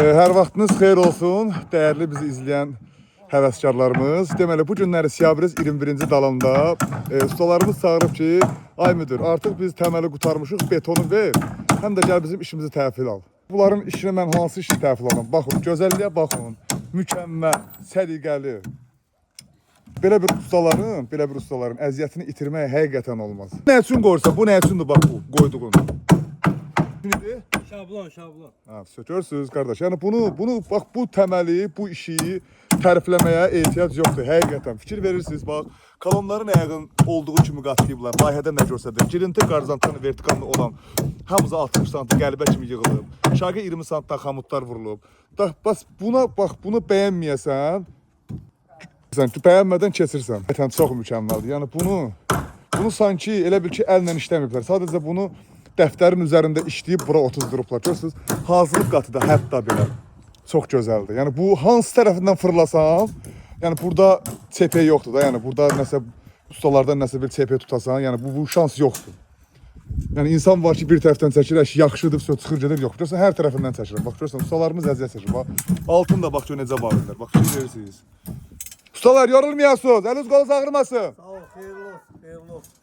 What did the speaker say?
Hər vaxtınız xeyir olsun, dəyərli bizi izləyən həvəskarlarımız. Deməli, bu günləri Siyabriz 21-ci dalında ustalarımız çağırıb ki, ay müdür, artıq biz təməli qutarmışıq, betonu ver, həm də gəl bizim işimizi təhvil al. Bunların işini mən hansı işini təhvil alım? Baxın, gözəlliyə baxın, mükəmməl, səliqəli. Belə bir ustaların əziyyətini itirmək həqiqətən olmaz. Nə üçün qoyursa, bu nə üçündür bax bu, qoyduğun? Şablon. Ha, görürsünüz qardaş. Yəni bunu bax bu təməli, bu işi tərifləməyə ehtiyac yoxdur həqiqətən. Fikir verirsiniz bax, kolonların ayağın olduğu kimi qatlayıblar. Layihədə nə görsədir? Girinti qarzantanı vertikallı olan hamısı 60 sm qəlbə kimi yığılıb. Şağı 20 sm xamutlar vurulub. Bax bunu bəyənməyəsən, bəyənmədən keçirsən. Həqiqətən çox mükəmməldir. Yəni bunu sanki elə bil ki əllə işləməyiblər. Sadəcə bunu dəftərin üzərində işləyib bura otuzdurublar. Görürsünüz, hazırlıq qatı da hətta belə çox gözəldir. Yəni bu hansı tərəfindən fırlasam, yəni burada çepə yoxdur da. Yəni burada nəsə ustalardan nəsə bir çepə tutasan, yəni bu şans yoxdur. Yəni insan var ki, bir tərəfdən çəkir, yaxşıdır, çıxır gedir, yox. Görürsən, hər tərəfindən çəkir. Bax görürsən, ustalarımız əziyyət çəkir. Bax, altın da bax gör necə bağlıdır. Bax görürsünüz. Ustalar yorulmayasınız, əliniz qolunuz ağrımasın. Sağ ol, xeyirli olsun.